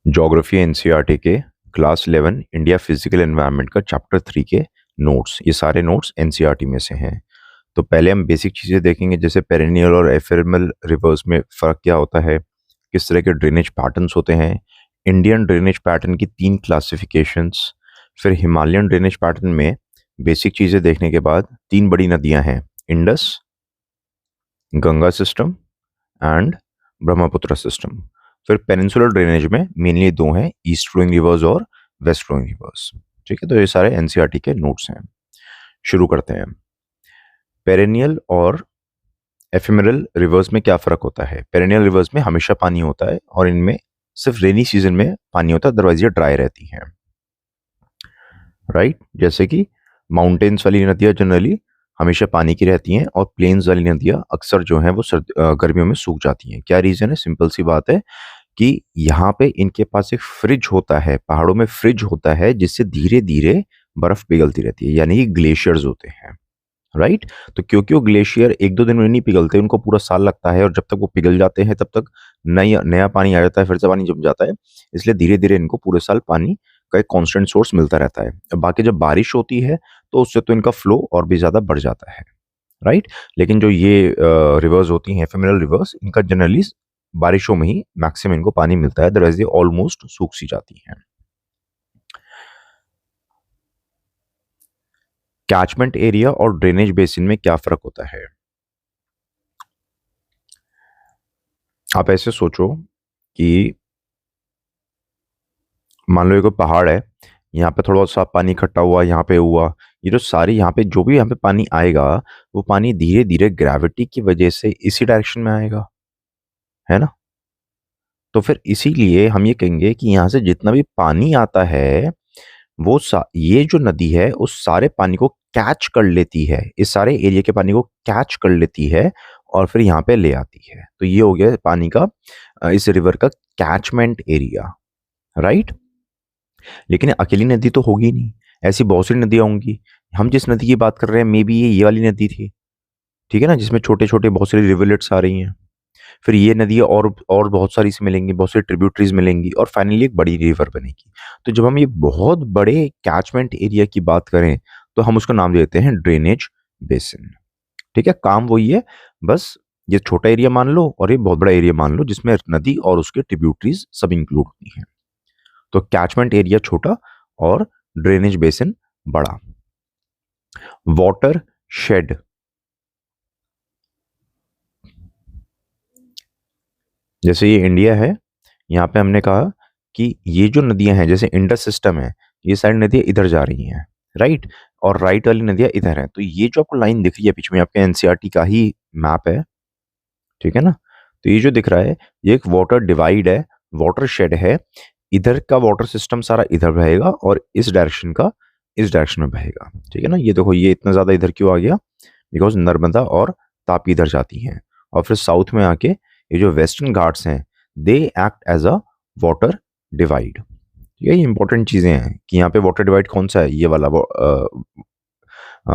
Geography NCERT के class 11 India physical environment का chapter 3 के नोट्स, ये सारे नोट्स एनसीईआरटी में से हैं। तो पहले हम बेसिक चीज़ें देखेंगे, जैसे पेरेनियल और एफेमरल रिवर्स में फ़र्क क्या होता है, किस तरह के ड्रेनेज पैटर्न्स होते हैं, इंडियन ड्रेनेज पैटर्न की 3 क्लासिफिकेशंस, फिर हिमालयन ड्रेनेज पैटर्न में बेसिक चीज़ें देखने के बाद 3 बड़ी नदियां हैं, Indus, Ganga system and Brahmaputra system. फिर पेनिनसुलर ड्रेनेज में मेनली 2 हैं, ईस्ट फ्लोइंग रिवर्स और वेस्ट फ्लोइंग रिवर्स। ठीक है, तो ये सारे एनसीईआरटी के नोट्स हैं। शुरू करते हैं। पेरेनियल और एफेमरल रिवर्स में क्या फ़र्क होता है? पेरेनियल रिवर्स में हमेशा पानी होता है और इनमें सिर्फ रेनी सीजन में पानी होता है, अदरवाइज ये ड्राई रहती हैं, राइट। जैसे कि माउंटेन्स वाली नदियाँ जनरली हमेशा पानी की रहती हैं और प्लेन्स वाली नदियाँ अक्सर जो हैं वो गर्मियों में सूख जाती हैं। क्या रीज़न है? सिंपल सी बात है कि यहाँ पे इनके पास एक फ्रिज होता है, पहाड़ों में फ्रिज होता है जिससे धीरे-धीरे बर्फ पिघलती रहती है, यानी कि ग्लेशियर्स होते हैं, राइट। तो क्योंकि वो ग्लेशियर 1-2 दिन में नहीं पिघलते, उनको पूरा साल लगता है और जब तक वो पिघल जाते हैं तब तक नया नया पानी आ जाता है, फिर से पानी जम जाता है। इसलिए धीरे-धीरे इनको पूरे साल पानी का एक कांस्टेंट सोर्स मिलता रहता है। अब बाकी जब बारिश होती है तो उससे तो इनका फ्लो और भी ज़्यादा बढ़ जाता है, राइट। लेकिन जो ये रिवर्स होती हैं, एफेमरल रिवर्स, इनका जनरली बारिशों में ही मैक्सिमम इनको पानी मिलता है, अदरवाइज ये ऑलमोस्ट सूख सी जाती हैं। कैचमेंट एरिया और ड्रेनेज बेसिन में क्या फर्क होता है? आप ऐसे सोचो कि मान लो ये कोई पहाड़ है, यहाँ पे थोड़ा सा पानी इकट्ठा हुआ, यहाँ पे हुआ, ये जो सारी यहाँ पे जो भी यहाँ पे पानी आएगा, वो पानी धीरे धीरे ग्रेविटी की वजह से इसी डायरेक्शन में आएगा, है ना। तो फिर इसीलिए हम ये कहेंगे कि यहाँ से जितना भी पानी आता है वो ये जो नदी है उस सारे पानी को कैच कर लेती है, इस सारे एरिया के पानी को कैच कर लेती है और फिर यहाँ पे ले आती है। तो ये हो गया पानी का, इस रिवर का कैचमेंट एरिया, राइट। लेकिन अकेली नदी तो होगी नहीं, ऐसी बहुत सी नदियां होंगी। हम जिस नदी की बात कर रहे हैं मे बी ये वाली नदी थी, ठीक है ना, जिसमें छोटे छोटे बहुत सारी रिवरलेट्स आ रही हैं। फिर ये नदियाँ और बहुत सारी से मिलेंगी, बहुत सारी ट्रिब्यूटरीज मिलेंगी और फाइनली एक बड़ी रिवर बनेगी। तो जब हम ये बहुत बड़े कैचमेंट एरिया की बात करें तो हम उसका नाम देते हैं ड्रेनेज बेसिन। ठीक है, काम वही है, बस ये छोटा एरिया मान लो और ये बहुत बड़ा एरिया मान लो जिसमें नदी और उसके ट्रिब्यूटरीज सब इंक्लूड होती हैं। तो कैचमेंट एरिया छोटा और ड्रेनेज बेसिन बड़ा। वाटर शेड, जैसे ये इंडिया है, यहाँ पे हमने कहा कि ये जो नदियां हैं, जैसे इंडस सिस्टम है, ये सारी नदियां इधर जा रही हैं, राइट, और राइट वाली नदियां इधर हैं। तो ये जो आपको लाइन दिख रही है बीच में, आपके एनसीईआरटी का ही मैप है, ठीक है ना। तो ये जो दिख रहा है ये एक वाटर डिवाइड है, वाटर शेड है। इधर का वाटर सिस्टम सारा इधर बहेगा और इस डायरेक्शन का इस डायरेक्शन में बहेगा, ठीक है ना। ये देखो, ये इतना ज्यादा इधर क्यों आ गया? बिकॉज नर्मदा और तापी इधर जाती हैं और फिर साउथ में आके ये जो वेस्टर्न घाट्स हैं they act as a water divide. ये इंपॉर्टेंट चीजें हैं कि यहाँ पे वाटर डिवाइड कौन सा है, ये वाला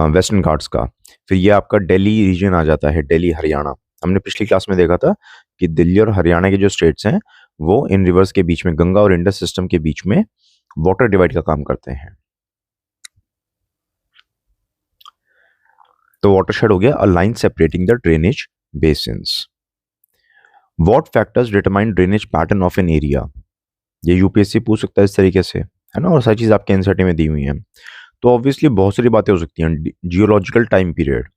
वेस्टर्न घाट्स का। फिर ये आपका दिल्ली रीजन आ जाता है, दिल्ली हरियाणा। हमने पिछली क्लास में देखा था कि दिल्ली और हरियाणा के जो स्टेट्स हैं वो इन रिवर्स के बीच में, गंगा और इंडस सिस्टम के बीच में वाटर डिवाइड का काम करते हैं। तो वाटरशेड हो गया a line separating the drainage basins. What factors determine drainage pattern of an area? ये यूपीएससी पूछ सकता है इस तरीके से, है ना, और सारी चीज आपके एनसीईआरटी में दी हुई हैं। तो ऑब्वियसली बहुत सारी बातें हो सकती हैं। Geological time period,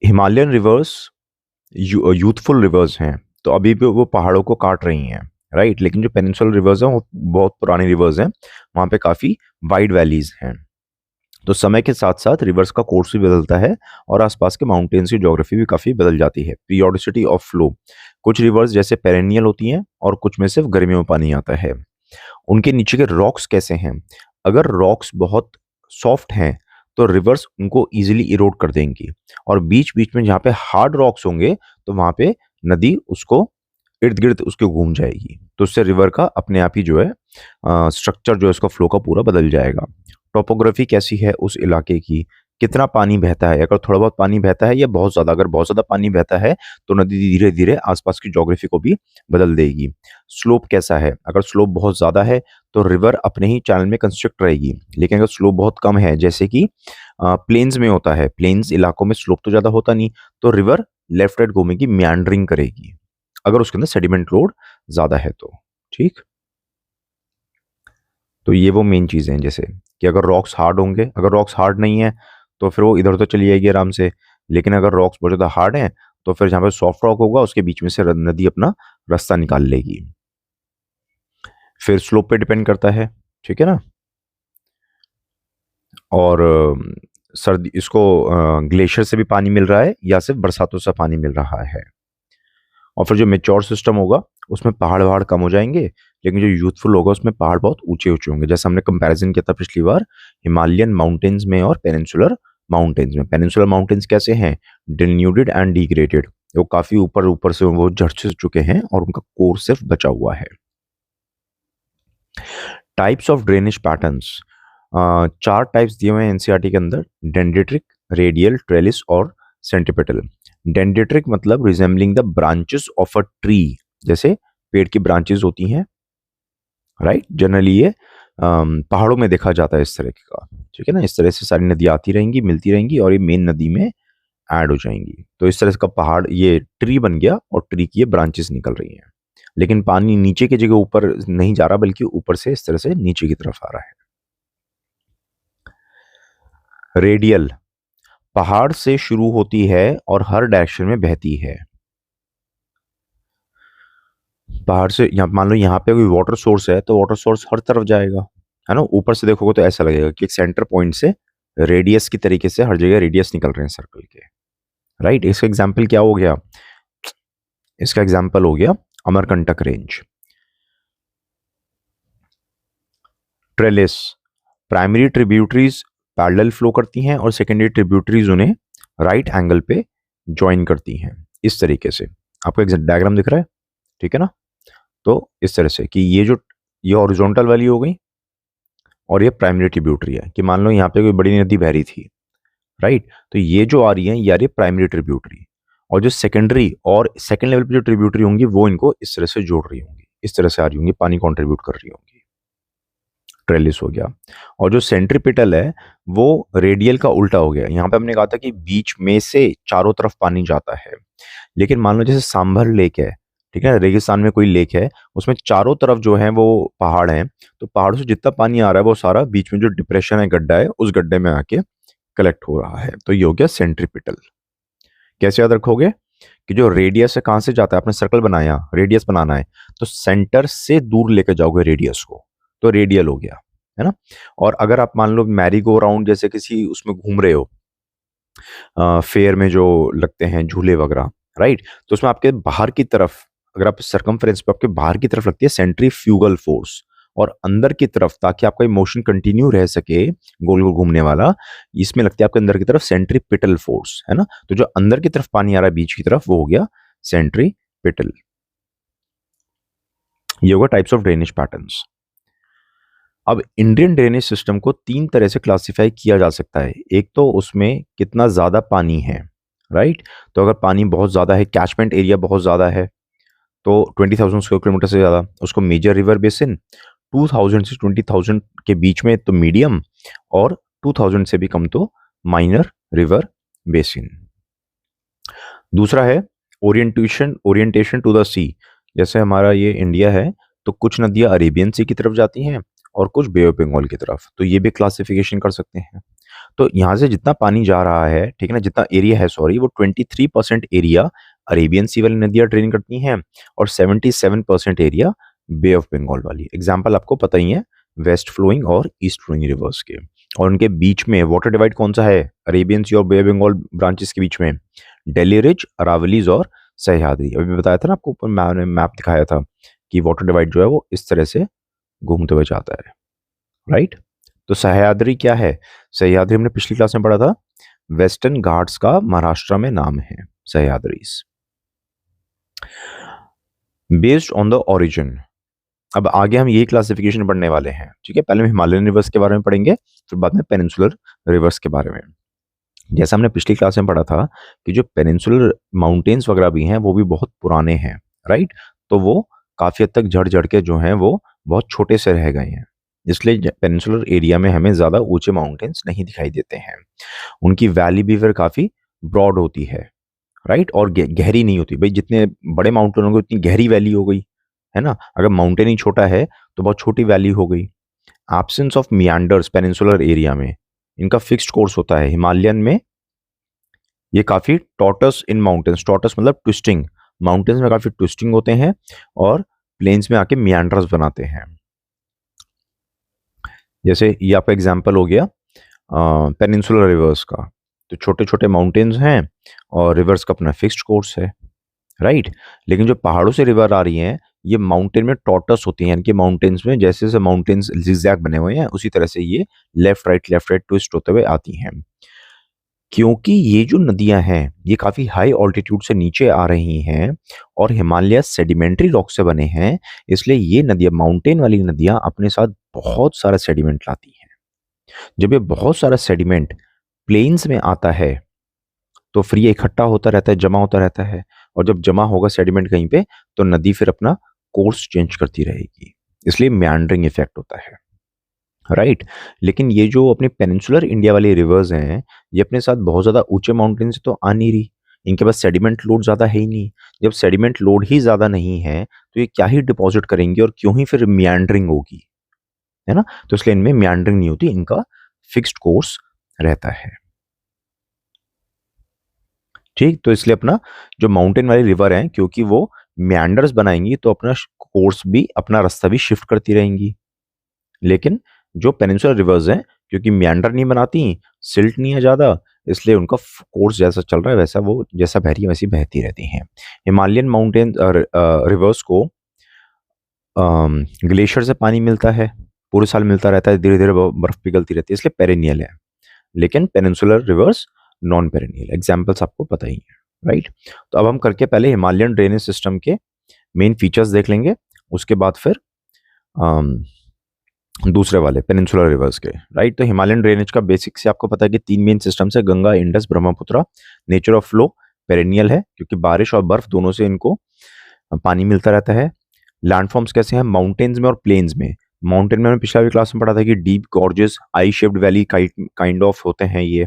Himalayan reverse youthful reverse हैं, तो अभी भी वो पहाड़ों को काट रही हैं, राइट। लेकिन जो पेनिनसुलर रिवर्स हैं वो बहुत पुरानी रिवर्स हैं, वहाँ पे काफ़ी वाइड वैलीज हैं। तो समय के साथ साथ रिवर्स का कोर्स भी बदलता है और आसपास के माउंटेन्स की ज्योग्राफी भी काफ़ी बदल जाती है। पीरियोडिसिटी ऑफ फ्लो, कुछ रिवर्स जैसे पेरेनियल होती हैं और कुछ में सिर्फ गर्मियों में पानी आता है। उनके नीचे के रॉक्स कैसे हैं? अगर रॉक्स बहुत सॉफ्ट हैं तो रिवर्स उनको इजीली इरोड कर देंगी, और बीच बीच में जहाँ पे हार्ड रॉक्स होंगे तो वहाँ पे नदी उसको इर्द गिर्द उसके घूम जाएगी, तो उससे रिवर का अपने आप ही जो है स्ट्रक्चर जो है उसका फ्लो का पूरा बदल जाएगा। टोपोग्राफी कैसी है उस इलाके की, कितना पानी बहता है, अगर थोड़ा बहुत पानी बहता है या बहुत ज़्यादा, अगर बहुत ज़्यादा पानी बहता है तो नदी धीरे धीरे आसपास की ज्योग्राफी को भी बदल देगी। स्लोप कैसा है, अगर स्लोप बहुत ज़्यादा है तो रिवर अपने ही चैनल में कंस्ट्रक्ट रहेगी, लेकिन अगर स्लोप बहुत कम है, जैसे कि प्लेन्स में होता है, प्लेन्स इलाकों में स्लोप तो ज़्यादा होता नहीं, तो रिवर लेफ्ट राइट घूमेगी, मियांडरिंग करेगी, अगर उसके अंदर सेडिमेंट लोड ज़्यादा है तो। ठीक, तो ये वो मेन चीज़ें हैं, जैसे कि अगर रॉक्स हार्ड होंगे, अगर रॉक्स हार्ड नहीं है तो फिर वो इधर उधर चली जाएगी आराम से, लेकिन अगर रॉक्स बहुत ज़्यादा हार्ड हैं तो फिर जहाँ पे सॉफ्ट रॉक होगा उसके बीच में से नदी अपना रास्ता निकाल लेगी। फिर स्लोप पे डिपेंड करता है, ठीक है ना। और सर्दी इसको ग्लेशियर से भी पानी मिल रहा है या सिर्फ बरसातों से पानी मिल रहा है। और फिर जो मेच्योर सिस्टम होगा उसमें पहाड़ वहाड़ कम हो जाएंगे, लेकिन जो यूथफुल होगा उसमें पहाड़ बहुत ऊंचे ऊंचे होंगे, जैसे हमने कंपैरिजन किया था पिछली बार हिमालयन माउंटेन्स में और पेनिनसुलर माउंटेन्स में। पेनिनसुलर माउंटेन्स कैसे हैं, डिन्यूडेड एंड डिग्रेडेड, वो काफी ऊपर ऊपर से वो झड़ चुके हैं और उनका कोर सिर्फ बचा हुआ है। Types of drainage patterns, 4 types दिए हुए हैं एनसीईआरटी के अंदर, डेंड्रिटिक, रेडियल, ट्रेलिस और सेंट्रिपेटल। डेंड्रिटिक मतलब resembling the branches of a tree, जैसे पेड़ की ब्रांचेस होती हैं, राइट। जनरली ये पहाड़ों में देखा जाता है इस तरह का, ठीक है ना। इस तरह से सारी नदियाँ आती रहेंगी, मिलती रहेंगी और ये मेन नदी में ऐड हो जाएंगी, तो इस तरह का पहाड़ ये ट्री बन गया और ट्री की ये ब्रांचेस निकल रही हैं, लेकिन पानी नीचे की जगह ऊपर नहीं जा रहा, बल्कि ऊपर से इस तरह से नीचे की तरफ आ रहा है। रेडियल, पहाड़ से शुरू होती है और हर डायरेक्शन में बहती है। पहाड़ से यहाँ मान लो यहाँ पे कोई वाटर सोर्स है तो वाटर सोर्स हर तरफ जाएगा, है ना। ऊपर से देखोगे तो ऐसा लगेगा कि एक सेंटर पॉइंट से रेडियस की तरीके से हर जगह रेडियस निकल रहे हैं सर्कल के, राइट। इसका एग्जाम्पल क्या हो गया, इसका एग्जाम्पल हो गया Amarkantak range. Trellis, primary tributaries parallel flow करती हैं और सेकेंडरी ट्रिब्यूटरीज उन्हें राइट एंगल पे ज्वाइन करती हैं, इस तरीके से। आपको एक डायग्राम दिख रहा है, ठीक है ना। तो इस तरह से कि ये हॉरिजॉन्टल वाली हो गई और ये प्राइमरी ट्रिब्यूटरी है, कि मान लो यहाँ पे कोई बड़ी नदी बह रही थी, राइट, तो ये जो आ रही है ये आ रही है प्राइमरी ट्रिब्यूटरी, और जो सेकेंडरी और सेकेंड लेवल पे जो ट्रिब्यूटरी होंगी वो इनको इस तरह से जोड़ रही होंगी, इस तरह से आ रही होंगी, पानी कॉन्ट्रीब्यूट कर रही होंगी। ट्रेलिस हो गया। और जो सेंट्रीपिटल है वो रेडियल का उल्टा हो गया। यहाँ पे हमने कहा था कि बीच में से चारों तरफ पानी जाता है, लेकिन मान लो जैसे सांभर लेक है, ठीक है, रेगिस्तान में कोई लेक है, उसमें चारों तरफ जो है वो पहाड़ हैं, तो पहाड़ों से जितना पानी आ रहा है वो सारा बीच में जो डिप्रेशन है, गड्ढा है, उस गड्ढे में आके कलेक्ट हो रहा है, तो ये हो गया सेंट्रीपिटल। कैसे याद रखोगे कि जो रेडियस है कहाँ से जाता है, आपने सर्कल बनाया, रेडियस बनाना है तो सेंटर से दूर लेकर जाओगे रेडियस को, तो रेडियल हो गया, है ना। और अगर आप मान लो मैरी गो राउंड जैसे किसी उसमें घूम रहे हो, फेयर में जो लगते हैं झूले वगैरह, राइट, तो उसमें आपके बाहर की तरफ, अगर आप सर्कमफ्रेंस पे आपके बाहर की तरफ लगती है सेंट्रीफ्यूगल फोर्स, और अंदर की तरफ ताकि आपका मोशन कंटिन्यू रह सके गोल गोल घूमने वाला, इसमें लगती है आपके अंदर की तरफ सेंट्रीपिटल फोर्स, है ना। तो जो अंदर की तरफ पानी आ रहा है बीच की तरफ वो हो गया सेंट्रीपिटल। ये होगा टाइप्स ऑफ ड्रेनेज पैटर्न्स। अब इंडियन ड्रेनेज सिस्टम को 3 तरह से क्लासिफाई किया जा सकता है। एक तो उसमें कितना ज़्यादा पानी है, राइट, तो अगर पानी बहुत ज़्यादा है, कैचमेंट एरिया बहुत ज़्यादा है, तो 20,000 स्क्वायर किलोमीटर से ज़्यादा, उसको मेजर रिवर बेसिन, 2,000 से 20,000 के बीच में तो मीडियम, और 2,000 से भी कम तो माइनर रिवर बेसिन। दूसरा है ओरिएंटेशन टू द सी, जैसे हमारा ये इंडिया है तो कुछ नदियाँ अरेबियन सी की तरफ जाती हैं और कुछ बे ऑफ बंगाल की तरफ, तो ये भी क्लासिफिकेशन कर सकते हैं। तो यहाँ से जितना पानी जा रहा है, ठीक है ना, जितना एरिया है, सॉरी, वो 23% एरिया अरेबियन सी वाली नदियाँ ड्रेन करती हैं और 77% एरिया बे ऑफ बंगाल वाली। एग्जाम्पल आपको पता ही है, वेस्ट फ्लोइंग और ईस्ट फ्लोइंग रिवर्स के, और उनके बीच में वाटर डिवाइड कौन सा है अरेबियन सी और बे ऑफ बंगाल ब्रांचेस के बीच में, डेली रिज, अरावलीज और सह्याद्री। अभी बताया था ना आपको, ऊपर मैंने मैप दिखाया था कि वाटर डिवाइड जो है वो इस तरह से घूमते हुए जाता है, राइट। तो सह्याद्री क्या है, सह्याद्री हमने पिछली क्लास में पढ़ा था, वेस्टर्न घाट्स का महाराष्ट्र में नाम है Sahyadris. Based on the origin, अब आगे हम यही क्लासिफिकेशन पढ़ने वाले हैं, ठीक है। पहले हम हिमालयन रिवर्स के बारे में पढ़ेंगे, फिर बाद में पेनिनसुलर रिवर्स के बारे में। जैसा हमने पिछली क्लास में पढ़ा था कि जो पेनिनसुलर माउंटेन्स वगैरह भी हैं वो भी बहुत पुराने हैं, राइट? तो वो काफ़ी हद तक झड़-झड़ के जो हैं वो बहुत छोटे से रह गए हैं। इसलिए पेनिनसुलर एरिया में हमें ज़्यादा ऊँचे माउंटेन्स नहीं दिखाई देते हैं। उनकी वैली भी फिर काफ़ी ब्रॉड होती है, राइट? और गहरी नहीं होती। भई जितने बड़े माउंटेन होंगे उतनी गहरी वैली हो गई, है ना? अगर माउंटेन ही छोटा है तो बहुत छोटी वैली हो गई। एब्सेंस ऑफ मिएंडर्स पेनिनसुलर एरिया में, इनका फिक्स्ड कोर्स होता है। हिमालयन में ये काफ़ी टॉर्टस इन माउंटेन्स, टॉर्टस मतलब ट्विस्टिंग, माउंटेन्स में काफ़ी ट्विस्टिंग होते हैं और प्लेन्स में आके मिएंडर्स बनाते हैं। जैसे ये आपका एग्जांपल हो गया पेनिनसुलर रिवर्स का। तो छोटे-छोटे माउंटेन्स हैं और रिवर्स का अपना फिक्स्ड कोर्स है, राइट? लेकिन जो पहाड़ों से रिवर आ रही हैं, ये माउंटेन में टॉर्टस होती हैं, यानी कि माउंटेन्स में जैसे-जैसे माउंटेन्स ज़िगज़ैग बने हुए हैं, उसी तरह से ये लेफ्ट राइट ट्विस्ट होते हुए आती हैं। क्योंकि ये जो नदियाँ हैं, ये काफ़ी हाई ऑल्टीट्यूड से नीचे आ रही हैं और हिमालय सेडिमेंट्री रॉक से बने हैं, इसलिए ये नदियाँ, माउंटेन वाली नदियाँ अपने साथ बहुत सारा सेडिमेंट लाती हैं। जब ये बहुत सारा सेडिमेंट प्लेन्स में आता है, तो फिर ये इकट्ठा होता रहता है, जमा होता रहता है और जब जमा होगा सेडिमेंट कहीं पे, तो नदी फिर अपना कोर्स चेंज करती रहेगी। इसलिए मेंडरिंग इफ़ेक्ट होता है। राइट। लेकिन ये जो अपने पेनिनसुलर इंडिया वाली रिवर्स हैं, ये अपने साथ बहुत ज़्यादा ऊंचे माउंटेन से तो आ नहीं रही, इनके पास सेडिमेंट लोड ज़्यादा है ही नहीं। जब सेडिमेंट लोड ही ज़्यादा नहीं है तो ये क्या ही डिपॉजिट करेंगी और क्यों ही फिर मियांडरिंग होगी, है ना? तो इसलिए इनमें मियांडरिंग नहीं होती, इनका फिक्स्ड कोर्स रहता है। ठीक, तो इसलिए अपना जो माउंटेन वाली रिवर है, क्योंकि वो मियांडर्स बनाएंगी तो अपना कोर्स भी, अपना रास्ता भी शिफ्ट करती रहेंगी। लेकिन जो पेनिनसुलर रिवर्स हैं, क्योंकि मियांडर नहीं बनाती, सिल्ट नहीं है ज़्यादा, इसलिए उनका कोर्स जैसा चल रहा है वैसा वो जैसा बह रही है वैसी बहती रहती हैं। हिमालयन माउंटेन रिवर्स को ग्लेशियर से पानी मिलता है, पूरे साल मिलता रहता है, धीरे धीरे बर्फ पिघलती रहती है, इसलिए पेरेनियल है। लेकिन peninsular reverse non perennial. Examples आपको पता ही है, राइट? तो अब हम करके पहले हिमालयन ड्रेनेज सिस्टम के मेन फीचर्स देख लेंगे, उसके बाद फिर दूसरे वाले पेनिनसुलर रिवर्स के, राइट? तो हिमालयन ड्रेनेज का बेसिक से आपको पता है कि 3 मेन सिस्टम्स है, Ganga, Indus, Brahmaputra. Nature of flow perennial है, क्योंकि बारिश और बर्फ दोनों से इनको पानी मिलता रहता है। लैंडफॉर्म्स कैसे हैं? माउंटेन्स में और प्लेन्स में। माउंटेन में हमने पिछला भी क्लास में पढ़ा था कि deep gorges I shaped valley kind of होते हैं, ये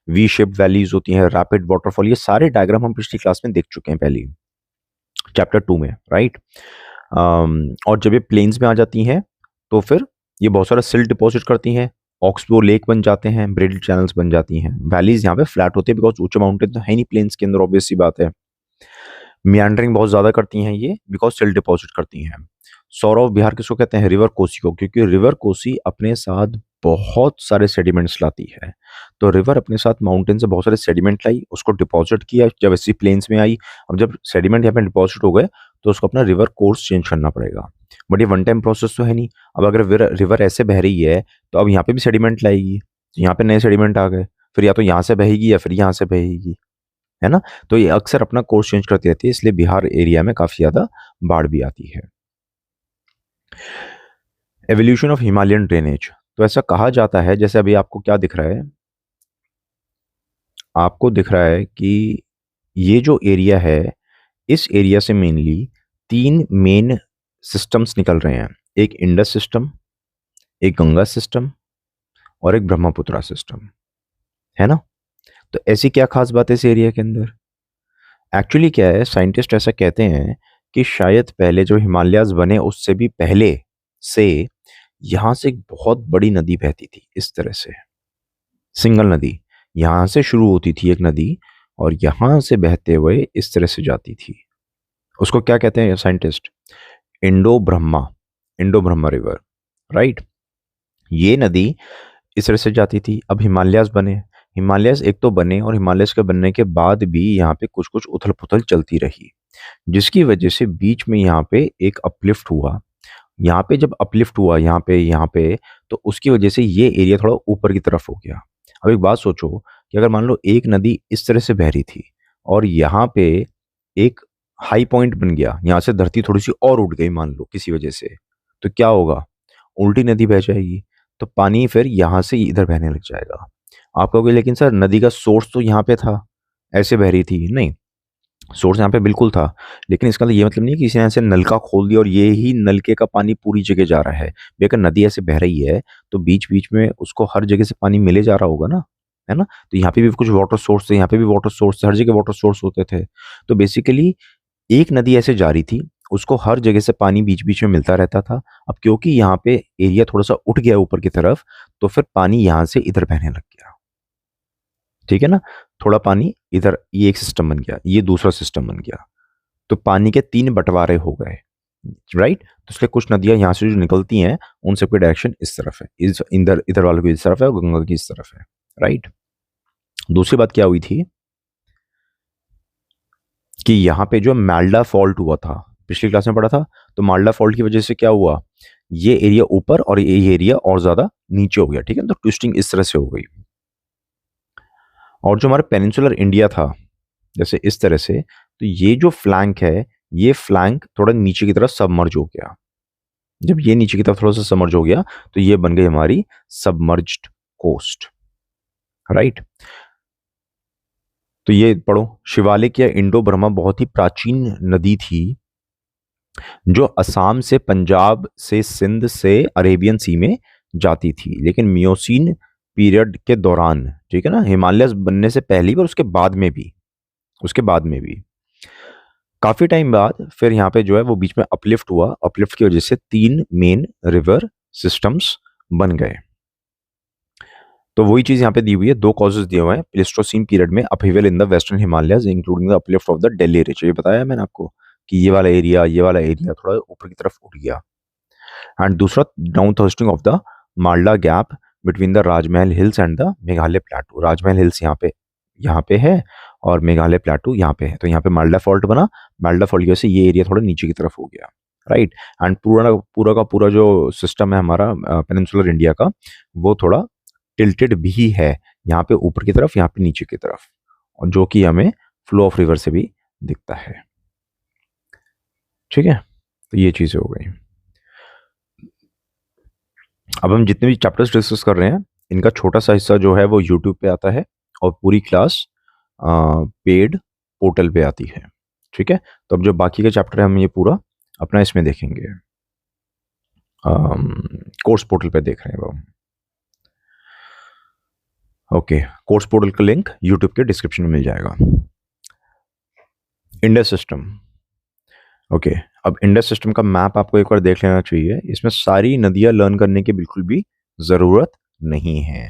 वी शेप्ड वैलीज होती हैं, रैपिड वाटरफॉल, ये सारे डायग्राम हम पिछली क्लास में देख चुके हैं पहले चैप्टर 2 में, राइट? और जब ये प्लेन्स में आ जाती हैं तो फिर ये बहुत सारा सिल्ट डिपॉजिट करती हैं, ऑक्सबो लेक बन जाते हैं, ब्रेडेड चैनल्स बन जाती हैं। वैलीज यहाँ पे फ्लैट होती है बिकॉज ऊंचे माउंटेन तो है नहीं प्लेन्स के अंदर, ऑब्वियस सी बात है। मियांडरिंग बहुत ज़्यादा करती हैं ये बिकॉज सिल्ट डिपॉजिट करती हैं। सौरव बिहार किसको कहते हैं? रिवर कोसी को, क्योंकि रिवर कोसी अपने साथ बहुत सारे सेडिमेंट्स लाती है। तो रिवर अपने साथ माउंटेन से बहुत सारे सेडिमेंट लाई, उसको डिपॉजिट किया, जब इसी प्लेन्स में आई। अब जब सेडिमेंट यहाँ पे डिपॉजिट हो गए तो उसको अपना रिवर कोर्स चेंज करना पड़ेगा, बट ये वन टाइम प्रोसेस तो है नहीं। अब अगर रिवर ऐसे बह रही है तो अब यहाँ पे भी सेडिमेंट लाएगी, तो यहाँ पे नए सेडिमेंट आ गए, फिर या तो यहाँ से बहेगी या फिर यहाँ से बहेगी, है ना? तो ये अक्सर अपना कोर्स चेंज करती रहती है, इसलिए बिहार एरिया में काफ़ी ज़्यादा बाढ़ भी आती है। एवोल्यूशन ऑफ हिमालयन ड्रेनेज, तो ऐसा कहा जाता है, जैसे अभी आपको क्या दिख रहा है, आपको दिख रहा है कि ये जो एरिया है, इस एरिया से मेनली 3 मेन सिस्टम्स निकल रहे हैं। एक इंडस सिस्टम, एक गंगा सिस्टम और एक ब्रह्मपुत्रा सिस्टम, है ना? तो ऐसी क्या खास बात है इस एरिया के अंदर? एक्चुअली क्या है, साइंटिस्ट ऐसा कहते हैं कि शायद पहले जो हिमालयाज़ बने उससे भी पहले से यहाँ से एक बहुत बड़ी नदी बहती थी, इस तरह से सिंगल नदी यहाँ से शुरू होती थी, एक नदी, और यहाँ से बहते हुए इस तरह से जाती थी। उसको क्या कहते हैं scientist? Indo Brahma river, right? ये नदी इस तरह से जाती थी। अब हिमालयाज़ बने, हिमालयाज़ एक तो बने और हिमालयाज़ के बनने के बाद भी यहाँ पे कुछ कुछ उथल पुथल चलती रही, जिसकी वजह से बीच में यहाँ पे एक अपलिफ्ट हुआ। यहाँ पे जब अपलिफ्ट हुआ यहाँ पे तो उसकी वजह से ये एरिया थोड़ा ऊपर की तरफ हो गया। अब एक बात सोचो कि अगर मान लो एक नदी इस तरह से बह रही थी और यहाँ पे एक हाई पॉइंट बन गया, यहाँ से धरती थोड़ी सी और उठ गई मान लो किसी वजह से, तो क्या होगा? उल्टी नदी बह जाएगी, तो पानी फिर यहाँ से इधर बहने लग जाएगा। आप कहोगे लेकिन सर नदी का सोर्स तो यहाँ पे था, ऐसे बह रही थी। नहीं, सोर्स यहाँ पे बिल्कुल था, लेकिन इसका ये मतलब नहीं है कि किसी ने ऐसे नलका खोल दिया और ये ही नलके का पानी पूरी जगह जा रहा है। भाई अगर नदी ऐसे बह रही है तो बीच बीच में उसको हर जगह से पानी मिले जा रहा होगा ना, है ना। तो यहाँ पे भी कुछ वाटर सोर्स थे, यहाँ पे भी वाटर सोर्स थे, हर जगह वाटर सोर्स होते थे। तो बेसिकली एक नदी ऐसे जा रही थी, उसको हर जगह से पानी बीच बीच में मिलता रहता था। अब क्योंकि यहाँ पे एरिया थोड़ा सा उठ गया ऊपर की तरफ, तो फिर पानी यहाँ से इधर बहने लग गया। ठीक है ना, थोड़ा पानी इधर, ये एक सिस्टम बन गया, ये दूसरा सिस्टम बन गया। तो पानी के 3 बंटवारे हो गए, राइट। तो इसलिए कुछ नदियां यहाँ से जो निकलती हैं उन सबकी डायरेक्शन इस तरफ है, इस इधर इधर वालों की इस तरफ है और गंगा की इस तरफ है, राइट। दूसरी बात क्या हुई थी कि यहाँ पे जो माल्डा फॉल्ट हुआ था, पिछली क्लास में पढ़ा था। तो माल्डा फॉल्ट की वजह से क्या हुआ, ये एरिया ऊपर और ये एरिया और ज्यादा नीचे हो गया। ठीक है, तो ट्विस्टिंग इस तरह से हो गई। और जो हमारा पेनिनसुलर इंडिया था जैसे इस तरह से, तो ये जो फ्लैंक है, ये फ्लैंक थोड़ा नीचे की तरफ सबमर्ज हो गया। जब ये नीचे की तरफ थोड़ा सा सबमर्ज हो गया तो ये बन गई हमारी सबमर्ज्ड कोस्ट, राइट। तो ये पढ़ो, शिवालिक या इंडो ब्रह्मा बहुत ही प्राचीन नदी थी जो असम से, पंजाब से, सिंध से अरेबियन सी में जाती थी। लेकिन मियोसीन पीरियड के दौरान, ठीक है ना, हिमालय बनने से पहले भी और उसके बाद में भी काफी टाइम बाद फिर यहाँ पे जो है वो बीच में अपलिफ्ट हुआ। अपलिफ्ट की वजह से 3 मेन रिवर सिस्टम्स बन गए। तो वही चीज यहाँ पे दी हुई है, 2 कॉजेज दिए हुए हैं। प्लेस्टोसीन पीरियड में upheaval in the western Himalayas including the uplift of the Delhi ridge, ये बताया मैंने आपको कि ये वाला एरिया थोड़ा ऊपर की तरफ उठ गया। एंड दूसरा, down thrusting of the Malda gap between the Rajmahal hills and the Meghalaya plateau. Rajmahal hills यहाँ पे है और मेघालय प्लेटू यहाँ पे है। तो यहाँ पे माल्डा फॉल्ट बना, माल्डा फॉल्ट की वजह से ये एरिया थोड़ा नीचे की तरफ हो गया, राइट। एंड पूरा का पूरा जो सिस्टम है हमारा पेनिनसुलर इंडिया का, वो थोड़ा टिल्टेड भी है, यहाँ पे ऊपर की तरफ, यहाँ पे नीचे की तरफ, और जो कि हमें फ्लो ऑफ रिवर से भी दिखता है। ठीक है, तो ये चीजें हो गई। अब हम जितने भी चैप्टर्स डिस्कस कर रहे हैं, इनका छोटा सा हिस्सा जो है वो यूट्यूब पे आता है और पूरी क्लास पेड पोर्टल पे आती है। ठीक है, तो अब जो बाकी के चैप्टर है हम ये पूरा अपना इसमें देखेंगे, कोर्स पोर्टल पे देख रहे हैं वो। ओके, कोर्स पोर्टल का लिंक यूट्यूब के डिस्क्रिप्शन में मिल जाएगा। Indus system, okay. अब इंडस सिस्टम का मैप आपको एक बार देख लेना चाहिए। इसमें सारी नदियां लर्न करने की बिल्कुल भी जरूरत नहीं है।